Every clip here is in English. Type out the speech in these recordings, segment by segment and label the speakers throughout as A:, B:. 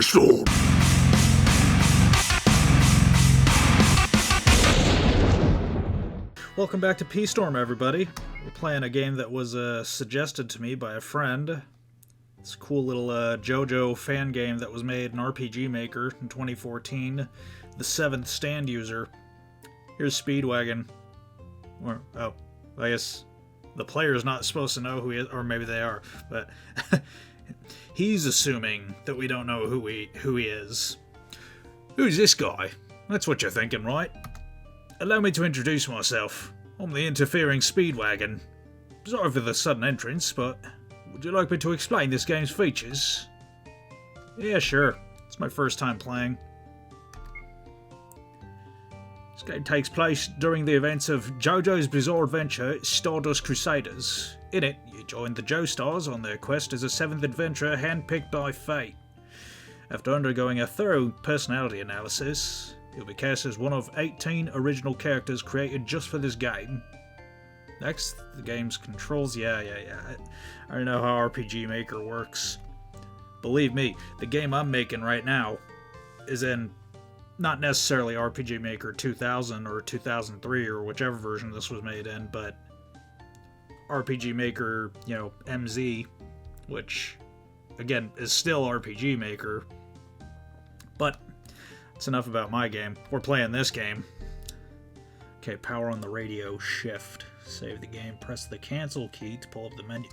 A: Storm.
B: Welcome back to P-Storm, everybody. We're playing a game that was suggested to me by a friend. It's a cool little JoJo fan game that was made in RPG Maker in 2014. The 7th Stand User. Here's Speedwagon. I guess the player's not supposed to know who he is, or maybe they are, but he's assuming that we don't know who he is. Who's this guy? That's what you're thinking, right? Allow me to introduce myself. I'm the interfering Speedwagon. Sorry for the sudden entrance, but would you like me to explain this game's features? Yeah, sure. It's my first time playing. This game takes place during the events of JoJo's Bizarre Adventure, Stardust Crusaders. In it, you join the Joestars on their quest as a 7th adventurer handpicked by fate. After undergoing a thorough personality analysis, you'll be cast as one of 18 original characters created just for this game. Next, the game's controls. Yeah. I already know how RPG Maker works. Believe me, the game I'm making right now is in not necessarily RPG Maker 2000 or 2003 or whichever version this was made in, but RPG Maker, MZ, which, again, is still RPG Maker. But that's enough about my game. We're playing this game. Okay, power on the radio, shift. Save the game, press the cancel key to pull up the menu.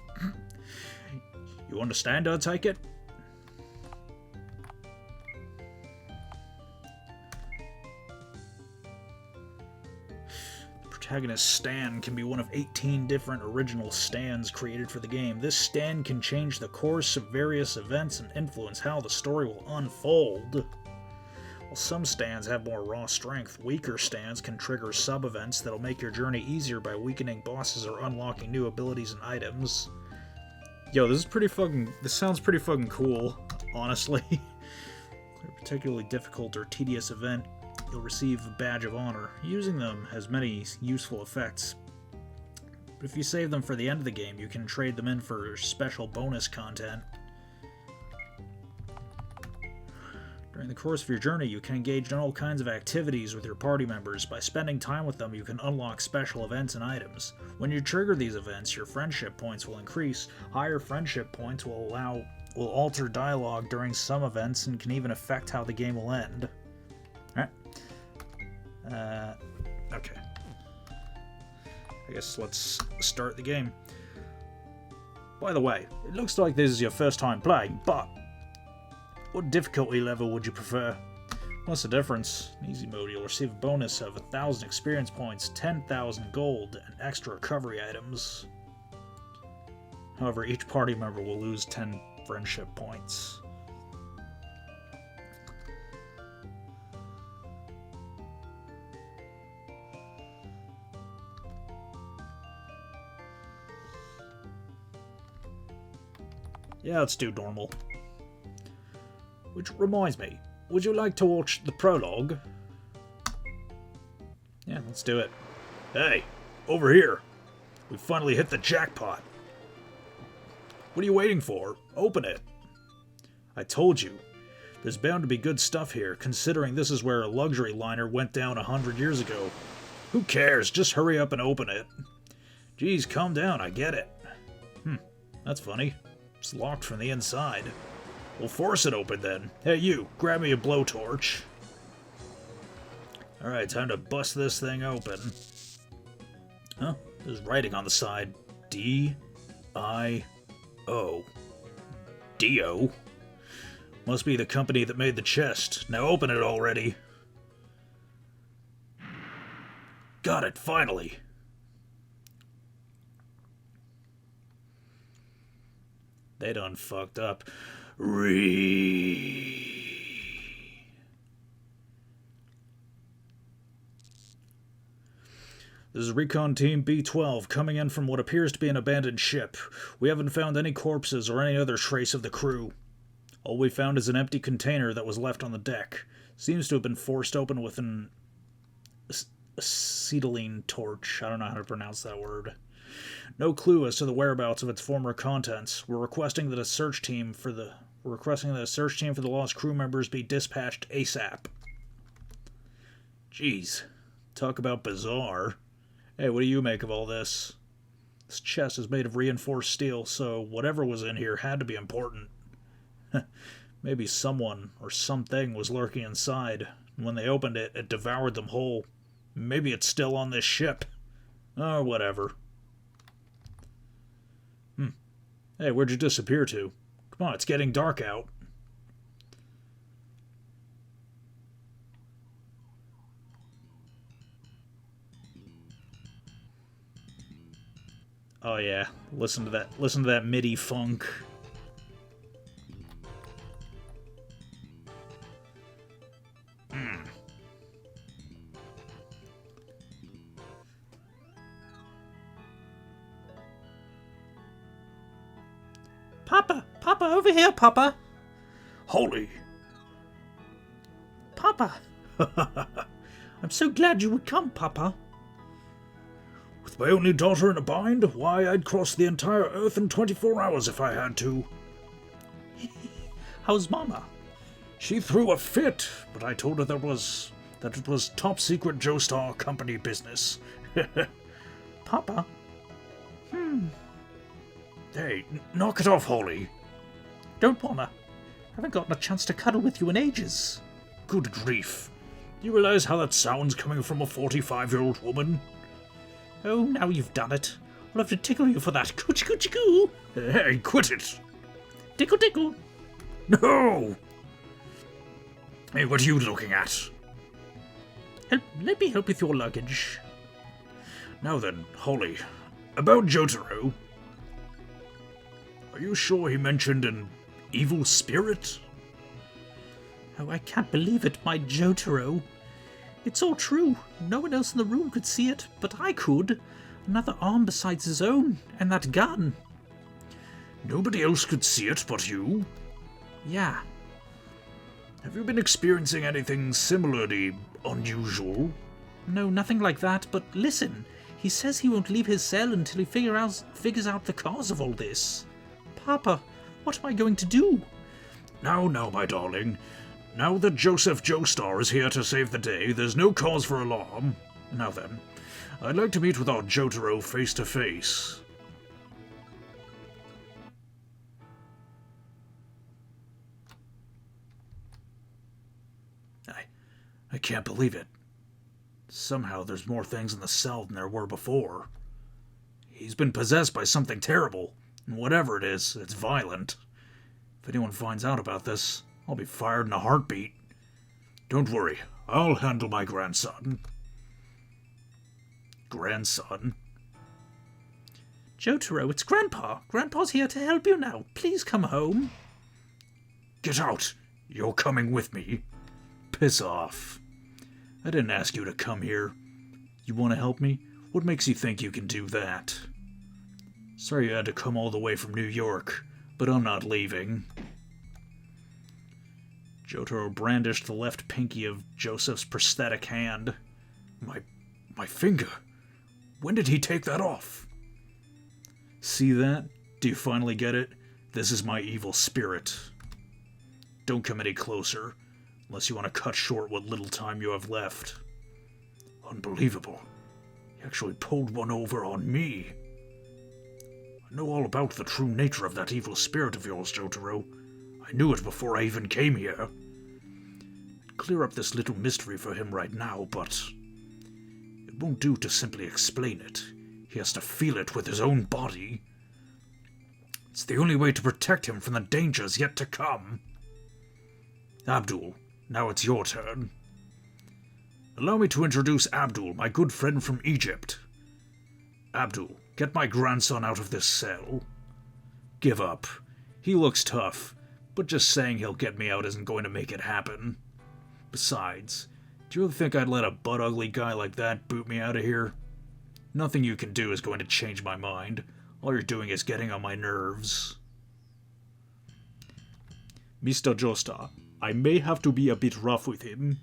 B: You understand, I take it? The protagonist's stand can be one of 18 different original stands created for the game. This stand can change the course of various events and influence how the story will unfold. While some stands have more raw strength, weaker stands can trigger sub-events that'll make your journey easier by weakening bosses or unlocking new abilities and items. Yo, this sounds pretty fucking cool, honestly. For a particularly difficult or tedious event, you'll receive a badge of honor. Using them has many useful effects. But if you save them for the end of the game, you can trade them in for special bonus content. During the course of your journey, you can engage in all kinds of activities with your party members. By spending time with them, you can unlock special events and items. When you trigger these events, your friendship points will increase. Higher friendship points will alter dialogue during some events and can even affect how the game will end. Alright. Okay. I guess let's start the game. By the way, it looks like this is your first time playing, but what difficulty level would you prefer? What's the difference? In easy mode, you'll receive a bonus of 1,000 experience points, 10,000 gold, and extra recovery items. However, each party member will lose 10 friendship points. Yeah, let's do normal. Which reminds me, would you like to watch the prologue? Yeah, let's do it. Hey, over here. We finally hit the jackpot. What are you waiting for? Open it. I told you. There's bound to be good stuff here, considering this is where a luxury liner went down 100 years ago. Who cares? Just hurry up and open it. Geez, calm down, I get it. That's funny. It's locked from the inside. We'll force it open then. Hey you, grab me a blowtorch. Alright, time to bust this thing open. Huh? There's writing on the side. D-I-O. Dio? Must be the company that made the chest. Now open it already. Got it, finally. They done fucked up. This is Recon Team B-12, coming in from what appears to be an abandoned ship. We haven't found any corpses or any other trace of the crew. All we found is an empty container that was left on the deck. Seems to have been forced open with an acetylene torch. I don't know how to pronounce that word. No clue as to the whereabouts of its former contents. We're requesting that a search team for the We're requesting that a search team for the lost crew members be dispatched ASAP. Jeez, talk about bizarre. Hey, what do you make of all this? This chest is made of reinforced steel, so whatever was in here had to be important. Maybe someone or something was lurking inside, and when they opened it, it devoured them whole. Maybe it's still on this ship. Or whatever. Hey, where'd you disappear to? Come on, it's getting dark out. Oh yeah, listen to that MIDI funk.
A: Papa! Papa, over here, Papa!
B: Holly!
A: Papa! I'm so glad you would come, Papa.
B: With my only daughter in a bind, why, I'd cross the entire Earth in 24 hours if I had to.
A: How's Mama?
B: She threw a fit, but I told her that it was top secret Joestar company business.
A: Papa?
B: Hey, knock it off, Holly.
A: Don't wanna. Haven't gotten a chance to cuddle with you in ages.
B: Good grief. You realize how that sounds coming from a 45-year-old woman?
A: Oh, now you've done it. I'll have to tickle you for that. Coochie coochie coo!
B: Hey, quit it!
A: Tickle tickle!
B: No! Hey, what are you looking at?
A: Let me help with your luggage.
B: Now then, Holly, about Jotaro. Are you sure he mentioned an evil spirit?
A: Oh, I can't believe it, my Jotaro. It's all true. No one else in the room could see it, but I could. Another arm besides his own, and that gun.
B: Nobody else could see it but you?
A: Yeah.
B: Have you been experiencing anything similarly unusual?
A: No, nothing like that, but listen. He says he won't leave his cell until he figures out the cause of all this. Papa, what am I going to do?
B: Now, my darling. Now that Joseph Joestar is here to save the day, there's no cause for alarm. Now then, I'd like to meet with our Jotaro face to face. I can't believe it. Somehow there's more things in the cell than there were before. He's been possessed by something terrible, and whatever it is, it's violent. If anyone finds out about this, I'll be fired in a heartbeat. Don't worry, I'll handle my grandson. Grandson?
A: Jotaro, it's Grandpa. Grandpa's here to help you now. Please come home.
B: Get out! You're coming with me. Piss off. I didn't ask you to come here. You want to help me? What makes you think you can do that? Sorry you had to come all the way from New York, but I'm not leaving. Jotaro brandished the left pinky of Joseph's prosthetic hand. My finger? When did he take that off? See that? Do you finally get it? This is my evil spirit. Don't come any closer, unless you want to cut short what little time you have left. Unbelievable. He actually pulled one over on me. I know all about the true nature of that evil spirit of yours, Jotaro. I knew it before I even came here. I'd clear up this little mystery for him right now, but it won't do to simply explain it. He has to feel it with his own body. It's the only way to protect him from the dangers yet to come. Abdul, now it's your turn. Allow me to introduce Abdul, my good friend from Egypt. Abdul, get my grandson out of this cell. Give up. He looks tough, but just saying he'll get me out isn't going to make it happen. Besides, do you really think I'd let a butt-ugly guy like that boot me out of here? Nothing you can do is going to change my mind. All you're doing is getting on my nerves. Mr. Joestar, I may have to be a bit rough with him.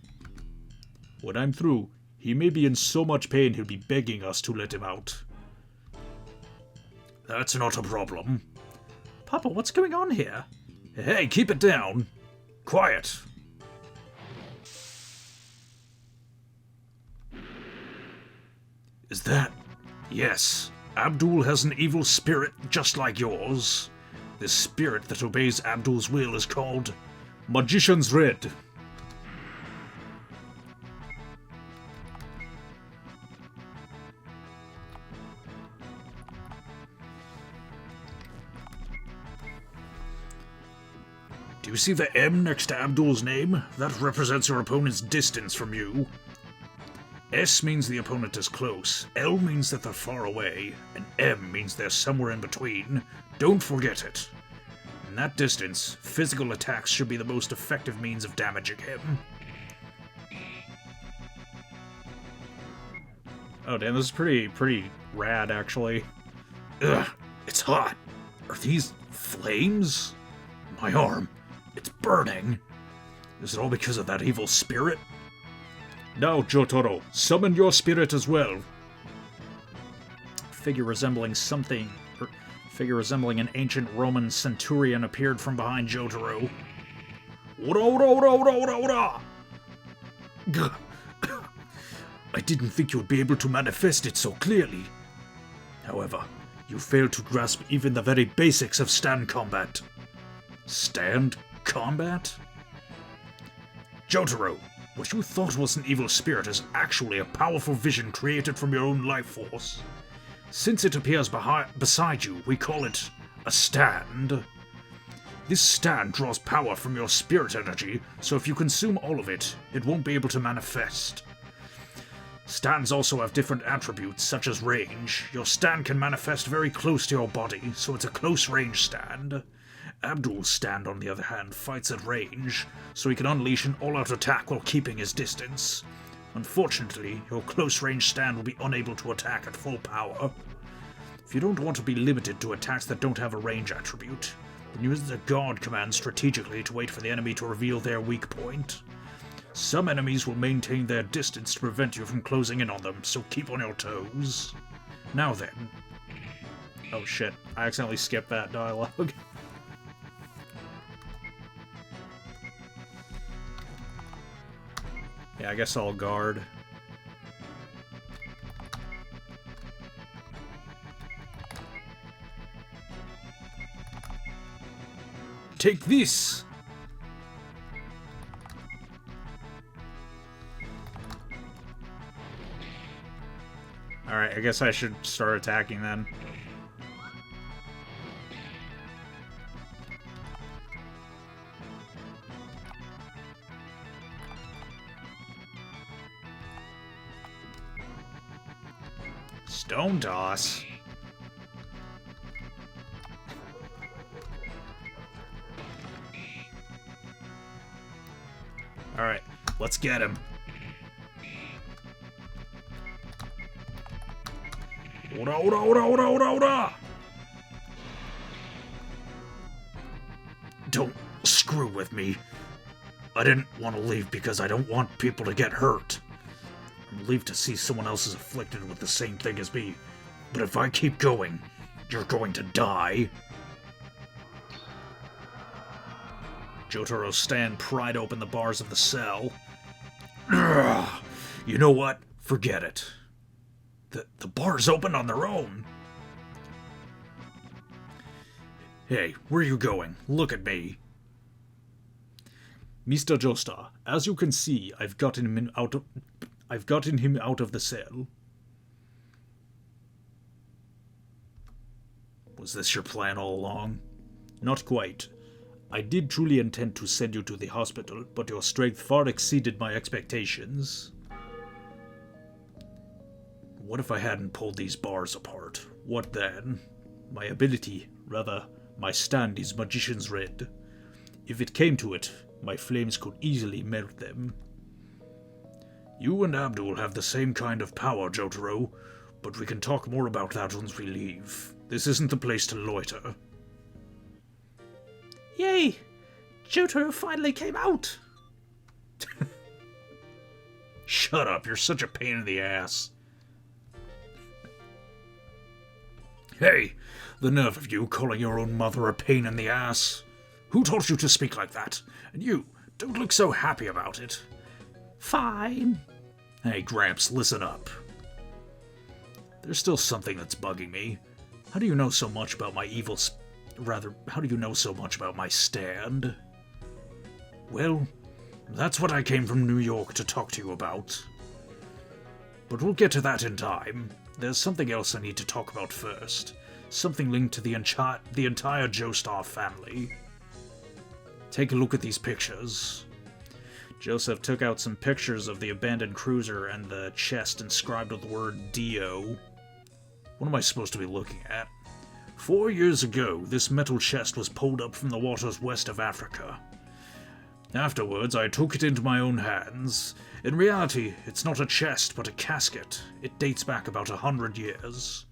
B: When I'm through, he may be in so much pain he'll be begging us to let him out. That's not a problem.
A: Papa, what's going on here?
B: Hey, keep it down. Quiet. Is that... Yes, Abdul has an evil spirit just like yours. This spirit that obeys Abdul's will is called Magician's Red. Do you see the M next to Abdul's name? That represents your opponent's distance from you. S means the opponent is close, L means that they're far away, and M means they're somewhere in between. Don't forget it. In that distance, physical attacks should be the most effective means of damaging him. Oh damn, this is pretty rad actually. Ugh, it's hot. Are these flames? My arm, it's burning. Is it all because of that evil spirit? Now, Jotaro, summon your spirit as well. Figure resembling an ancient Roman centurion appeared from behind Jotaro. Ora, ora, ora, ora, ora, ora. Gah. I didn't think you would be able to manifest it so clearly. However, you failed to grasp even the very basics of stand combat. Stand combat? Jotaro, what you thought was an evil spirit is actually a powerful vision created from your own life force. Since it appears beside you, we call it a stand. This stand draws power from your spirit energy, so if you consume all of it, it won't be able to manifest. Stands also have different attributes, such as range. Your stand can manifest very close to your body, so it's a close range stand. Abdul's stand, on the other hand, fights at range, so he can unleash an all-out attack while keeping his distance. Unfortunately, your close-range stand will be unable to attack at full power. If you don't want to be limited to attacks that don't have a range attribute, then use the guard command strategically to wait for the enemy to reveal their weak point. Some enemies will maintain their distance to prevent you from closing in on them, so keep on your toes. Now then. Oh shit, I accidentally skipped that dialogue. Yeah, I guess I'll guard. Take this! Alright, I guess I should start attacking then. Stone toss. Alright, let's get him. Ora, ora, ora, ora, ora, ora! Don't screw with me. I didn't want to leave because I don't want people to get hurt. I'm relieved to see someone else is afflicted with the same thing as me. But if I keep going, you're going to die. Jotaro's stand pried open the bars of the cell. Ugh. You know what? Forget it. The bars open on their own. Hey, where are you going? Look at me. Mr. Joestar, as you can see, I've gotten him out of the cell. Was this your plan all along? Not quite. I did truly intend to send you to the hospital, but your strength far exceeded my expectations. What if I hadn't pulled these bars apart? What then? My ability, rather, my stand is Magician's Red. If it came to it, my flames could easily melt them. You and Abdul have the same kind of power, Jotaro, but we can talk more about that once we leave. This isn't the place to loiter.
A: Yay! Jotaro finally came out!
B: Shut up, you're such a pain in the ass. Hey, the nerve of you calling your own mother a pain in the ass. Who taught you to speak like that? And you, don't look so happy about it.
A: Fine.
B: Hey, Gramps, listen up. There's still something that's bugging me. How do you know so much about my how do you know so much about my stand? Well, that's what I came from New York to talk to you about. But we'll get to that in time. There's something else I need to talk about first. Something linked to the entire Joestar family. Take a look at these pictures. Joseph took out some pictures of the abandoned cruiser and the chest inscribed with the word Dio. What am I supposed to be looking at? 4 years ago, this metal chest was pulled up from the waters west of Africa. Afterwards, I took it into my own hands. In reality, it's not a chest, but a casket. It dates back about 100 years.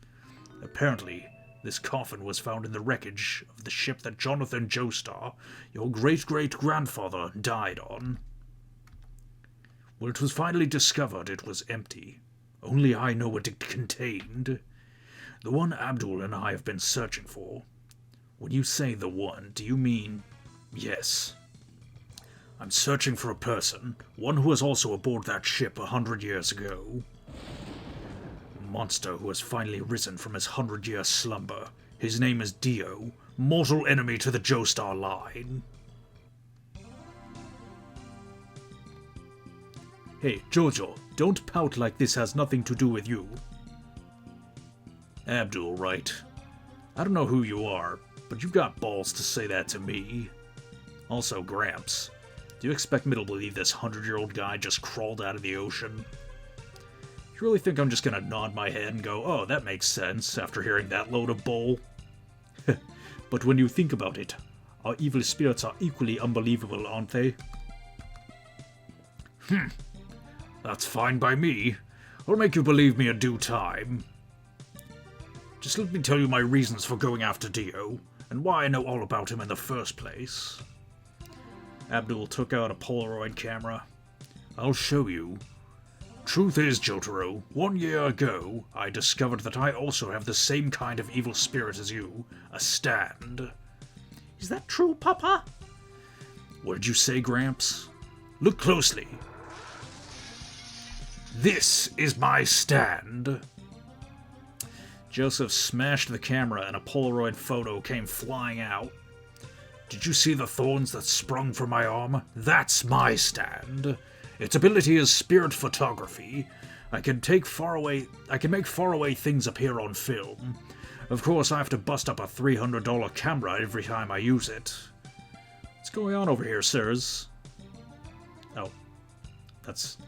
B: Apparently, this coffin was found in the wreckage of the ship that Jonathan Joestar, your great-great-grandfather, died on. When it was finally discovered, it was empty. Only I know what it contained. The one Abdul and I have been searching for. When you say the one, do you mean... Yes. I'm searching for a person, one who was also aboard that ship 100 years ago. A monster who has finally risen from his 100-year slumber. His name is Dio, mortal enemy to the Joestar line. Hey, JoJo, don't pout like this has nothing to do with you. Abdul, right? I don't know who you are, but you've got balls to say that to me. Also, Gramps, do you expect me to believe this 100-year-old guy just crawled out of the ocean? You really think I'm just gonna nod my head and go, oh, that makes sense, after hearing that load of bull? But when you think about it, our evil spirits are equally unbelievable, aren't they? That's fine by me. I'll make you believe me in due time. Just let me tell you my reasons for going after Dio, and why I know all about him in the first place. Abdul took out a Polaroid camera. I'll show you. Truth is, Jotaro, 1 year ago, I discovered that I also have the same kind of evil spirit as you, a stand.
A: Is that true, Papa?
B: What did you say, Gramps? Look closely. This is my stand. Joseph smashed the camera and a Polaroid photo came flying out. Did you see the thorns that sprung from my arm? That's my stand. Its ability is spirit photography. I can make faraway things appear on film. Of course, I have to bust up a $300 camera every time I use it. What's going on over here, sirs? Oh, that's...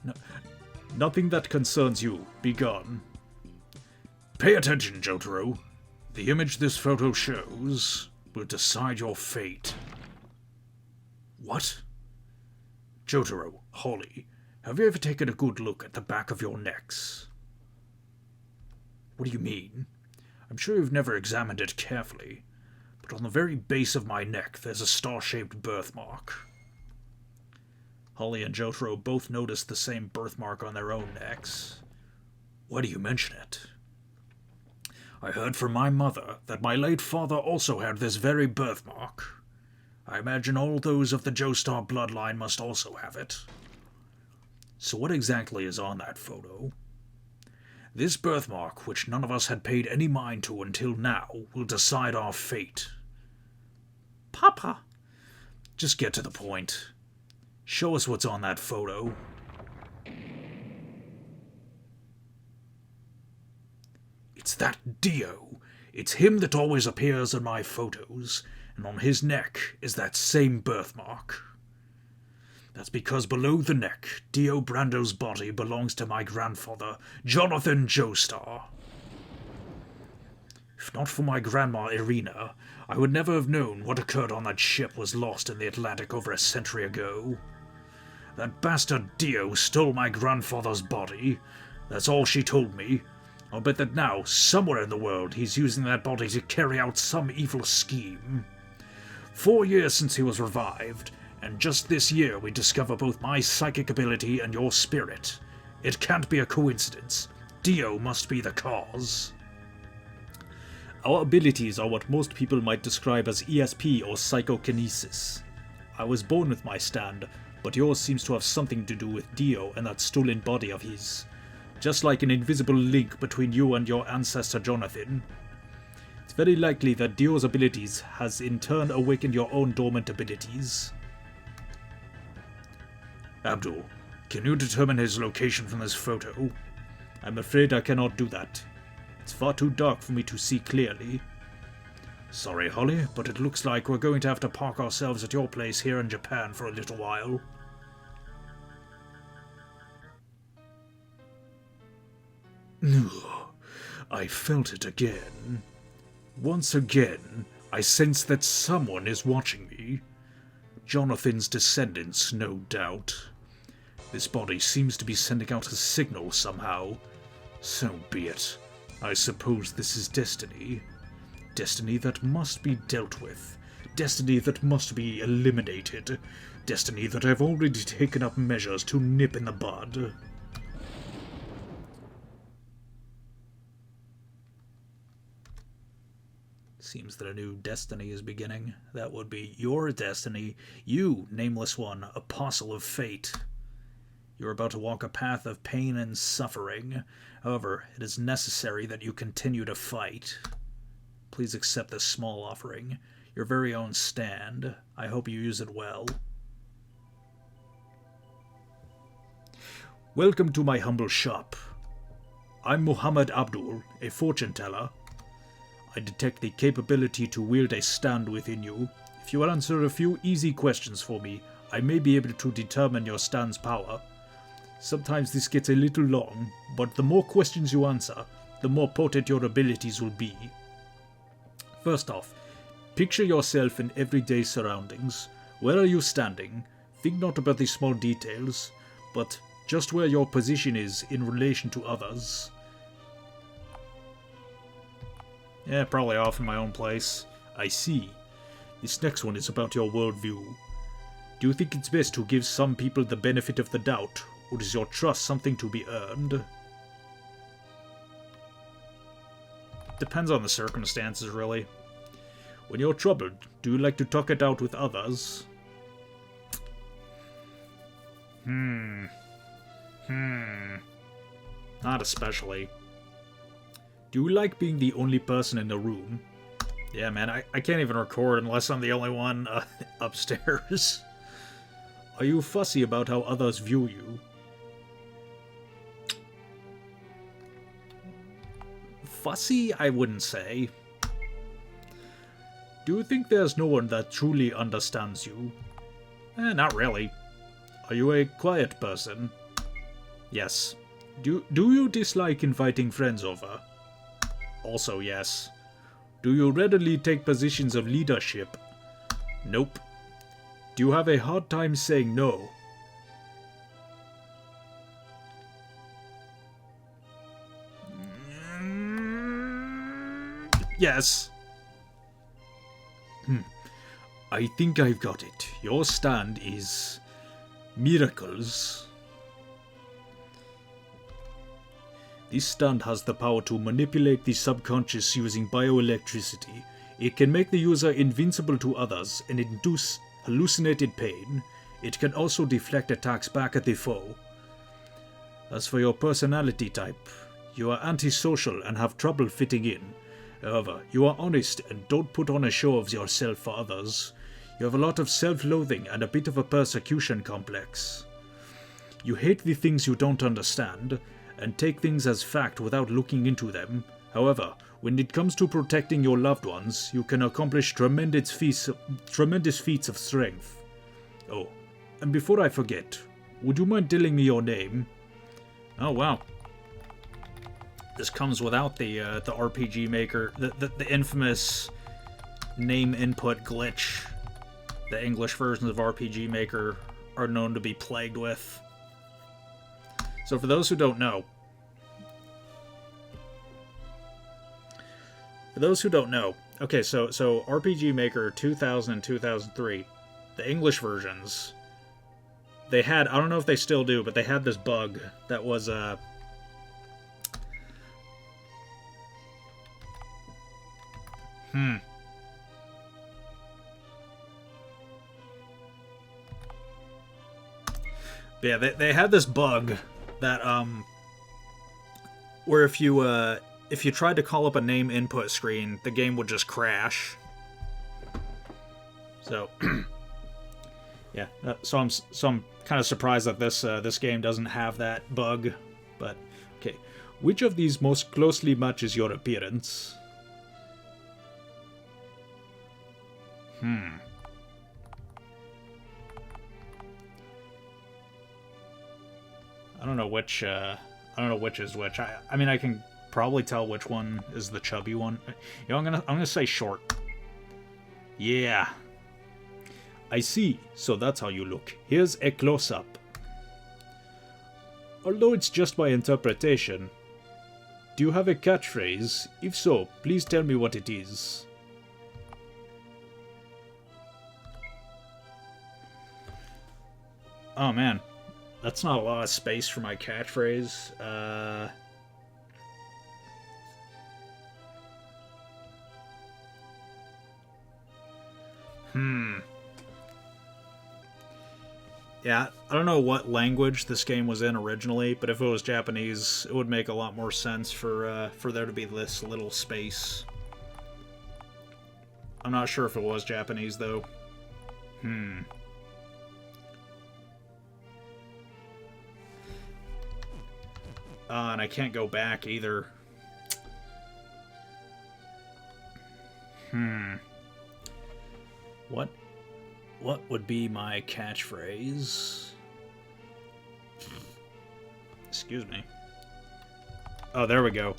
B: No, nothing that concerns you. Be gone. Pay attention, Jotaro. The image this photo shows will decide your fate. What? Jotaro, Holly, have you ever taken a good look at the back of your necks? What do you mean? I'm sure you've never examined it carefully, but on the very base of my neck there's a star-shaped birthmark. Holly and Jotaro both noticed the same birthmark on their own necks. Why do you mention it? I heard from my mother that my late father also had this very birthmark. I imagine all those of the Joestar bloodline must also have it. So what exactly is on that photo? This birthmark, which none of us had paid any mind to until now, will decide our fate.
A: Papa!
B: Just get to the point. Show us what's on that photo. It's that Dio. It's him that always appears in my photos, and on his neck is that same birthmark. That's because below the neck, Dio Brando's body belongs to my grandfather, Jonathan Joestar. If not for my grandma Irina, I would never have known what occurred on that ship was lost in the Atlantic over a century ago. That bastard Dio stole my grandfather's body. That's all she told me. I'll bet that now, somewhere in the world, he's using that body to carry out some evil scheme. 4 years since he was revived, and just this year we discover both my psychic ability and your spirit. It can't be a coincidence. Dio must be the cause. Our abilities are what most people might describe as ESP or psychokinesis. I was born with my stand, but yours seems to have something to do with Dio and that stolen body of his. Just like an invisible link between you and your ancestor Jonathan. It's very likely that Dio's abilities has in turn awakened your own dormant abilities. Abdul, can you determine his location from this photo? I'm afraid I cannot do that. It's far too dark for me to see clearly. Sorry, Holly, but it looks like we're going to have to park ourselves at your place here in Japan for a little while. I felt it again. Once again, I sense that someone is watching me. Jonathan's descendants, no doubt. This body seems to be sending out a signal somehow. So be it. I suppose this is destiny. Destiny that must be dealt with. Destiny that must be eliminated. Destiny that I've already taken up measures to nip in the bud. Seems that a new destiny is beginning. That would be your destiny. You, nameless one, apostle of fate. You're about to walk a path of pain and suffering. However, it is necessary that you continue to fight. Please accept this small offering. Your very own stand. I hope you use it well. Welcome to my humble shop. I'm Muhammad Abdul, a fortune teller. I detect the capability to wield a stand within you. If you will answer a few easy questions for me, I may be able to determine your stand's power. Sometimes this gets a little long, but the more questions you answer, the more potent your abilities will be. First off, picture yourself in everyday surroundings. Where are you standing? Think not about the small details, but just where your position is in relation to others. Yeah, probably off in my own place. I see. This next one is about your worldview. Do you think it's best to give some people the benefit of the doubt, or is your trust something to be earned? Depends on the circumstances, really. When you're troubled, do you like to talk it out with others? Not especially. Do you like being the only person in the room? Yeah, man, I can't even record unless I'm the only one upstairs. Are you fussy about how others view you? Fussy, I wouldn't say. Do you think there's no one that truly understands you? Not really. Are you a quiet person? Yes. Do you dislike inviting friends over? Also yes. Do you readily take positions of leadership? Nope. Do you have a hard time saying no? Yes. I think I've got it. Your stand is miracles. This stand has the power to manipulate the subconscious using bioelectricity. It can make the user invincible to others and induce hallucinated pain. It can also deflect attacks back at the foe. As for your personality type, you are antisocial and have trouble fitting in. However, you are honest and don't put on a show of yourself for others. You have a lot of self-loathing and a bit of a persecution complex. You hate the things you don't understand, and take things as fact without looking into them. However, when it comes to protecting your loved ones, you can accomplish tremendous feats of strength. Oh, and before I forget, would you mind telling me your name? Oh wow. This comes without the RPG Maker, the infamous name input glitch the English versions of RPG Maker are known to be plagued with. So for those who don't know, okay, so RPG Maker 2000 and 2003, the English versions, they had, I don't know if they still do, but they had this bug that was Yeah, they had this bug that where if you tried to call up a name input screen, the game would just crash. So yeah, so I'm kind of surprised that this game doesn't have that bug. But okay, which of these most closely matches your appearance? I don't know which. I don't know which is which. I mean, I can probably tell which one is the chubby one. You know, I'm gonna say short. Yeah. I see. So that's how you look. Here's a close-up. Although it's just my interpretation, do you have a catchphrase? If so, please tell me what it is. Oh man, that's not a lot of space for my catchphrase. Yeah, I don't know what language this game was in originally, but if it was Japanese, it would make a lot more sense for there to be this little space. I'm not sure if it was Japanese, though. And I can't go back either. What would be my catchphrase? Excuse me. Oh, there we go.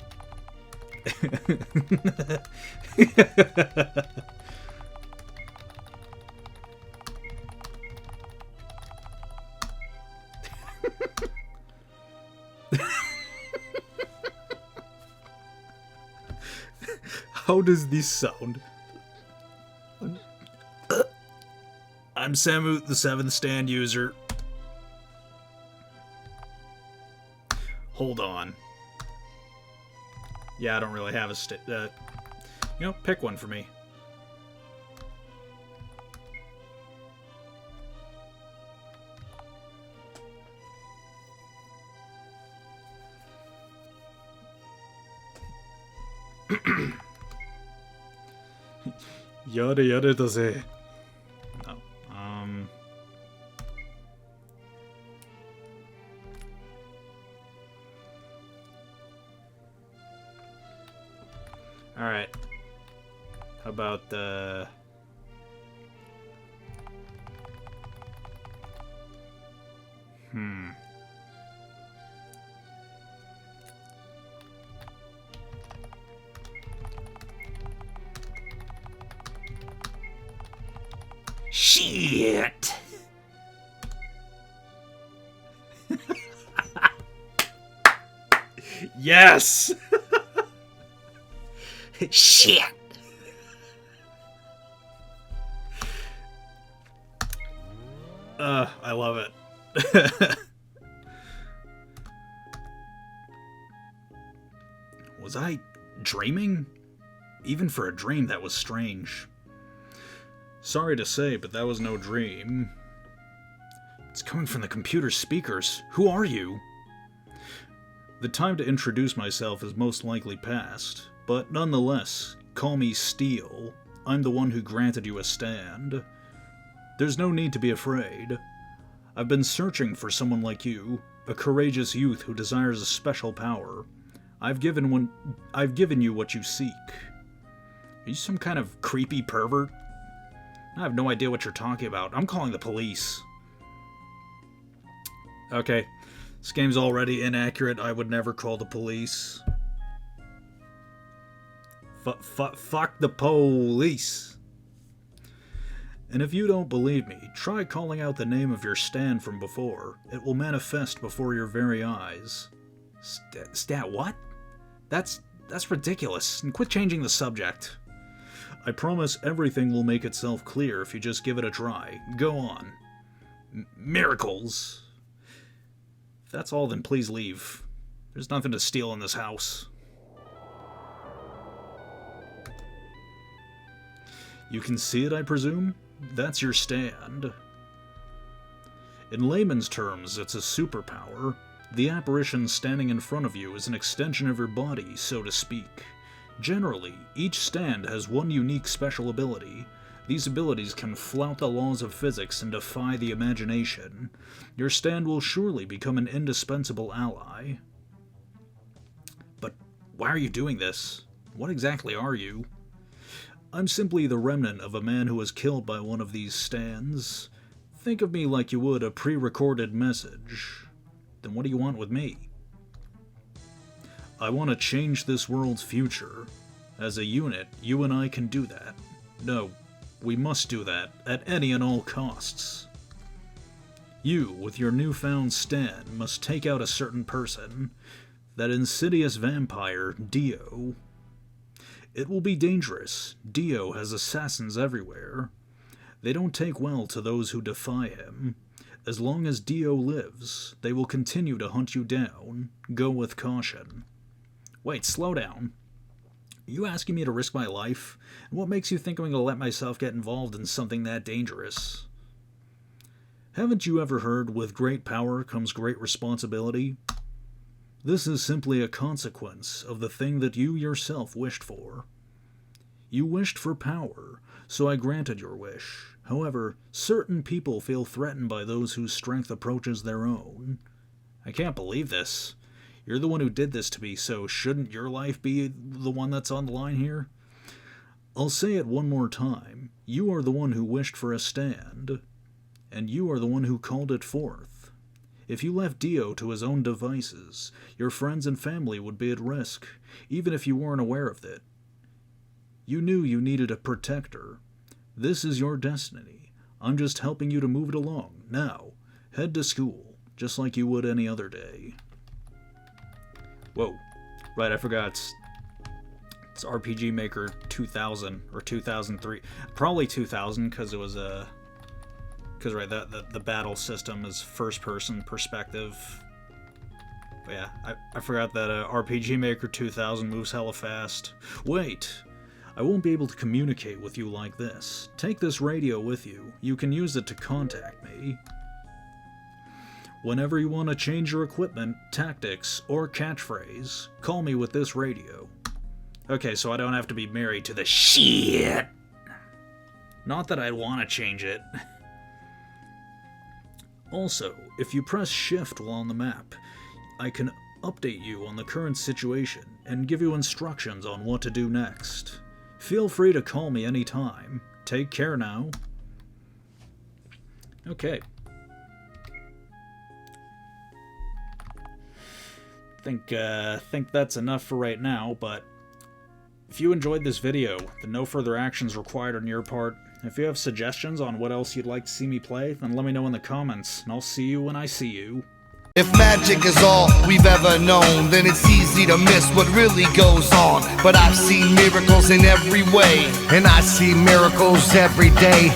B: How does this sound? I'm Samu, the 7th stand user. Hold on. Yeah, I don't really have a pick one for me. Yada yada da ze. No. Alright. How about the... Shit! Yes! Shit! I love it. Was I dreaming? Even for a dream, that was strange. Sorry to say, but that was no dream. It's coming from the computer speakers. Who are you? The time to introduce myself is most likely past, but nonetheless, call me Steel. I'm the one who granted you a stand. There's no need to be afraid. I've been searching for someone like you, a courageous youth who desires a special power. I've given you what you seek. Are you some kind of creepy pervert? I have no idea what you're talking about. I'm calling the police. Okay. This game's already inaccurate. I would never call the police. Fuck the police. And if you don't believe me, try calling out the name of your stand from before. It will manifest before your very eyes. Stat what? That's ridiculous. And quit changing the subject. I promise everything will make itself clear if you just give it a try. Go on. Miracles. If that's all, then please leave. There's nothing to steal in this house. You can see it, I presume? That's your stand. In layman's terms, it's a superpower. The apparition standing in front of you is an extension of your body, so to speak. Generally, each stand has one unique special ability. These abilities can flout the laws of physics and defy the imagination. Your stand will surely become an indispensable ally. But why are you doing this? What exactly are you? I'm simply the remnant of a man who was killed by one of these stands. Think of me like you would a pre-recorded message. Then what do you want with me? I want to change this world's future. As a unit, you and I can do that. No, we must do that at any and all costs. You, with your newfound stand, must take out a certain person. That insidious vampire, Dio. It will be dangerous. Dio has assassins everywhere. They don't take well to those who defy him. As long as Dio lives, they will continue to hunt you down. Go with caution. Wait, slow down. Are you asking me to risk my life? And what makes you think I'm going to let myself get involved in something that dangerous? Haven't you ever heard, with great power comes great responsibility? This is simply a consequence of the thing that you yourself wished for. You wished for power, so I granted your wish. However, certain people feel threatened by those whose strength approaches their own. I can't believe this. You're the one who did this to me, so shouldn't your life be the one that's on the line here? I'll say it one more time. You are the one who wished for a stand, and you are the one who called it forth. If you left Dio to his own devices, your friends and family would be at risk, even if you weren't aware of it. You knew you needed a protector. This is your destiny. I'm just helping you to move it along. Now, head to school, just like you would any other day. Whoa. Right, I forgot. It's RPG Maker 2000 or 2003. Probably 2000 because it was a... Because, right, the battle system is first-person perspective. But yeah, I forgot that RPG Maker 2000 moves hella fast. Wait! I won't be able to communicate with you like this. Take this radio with you. You can use it to contact me. Whenever you want to change your equipment, tactics, or catchphrase, call me with this radio. Okay, so I don't have to be married to the shit. Not that I'd want to change it. Also, if you press shift while on the map, I can update you on the current situation and give you instructions on what to do next. Feel free to call me anytime. Take care now. Okay. Think that's enough for right now, but if you enjoyed this video, then no further actions required on your part. If you have suggestions on what else you'd like to see me play, then let me know in the comments, and I'll see you when I see you.
C: If magic is all we've ever known, then it's easy to miss what really goes on. But I've seen miracles in every way, and I see miracles every day.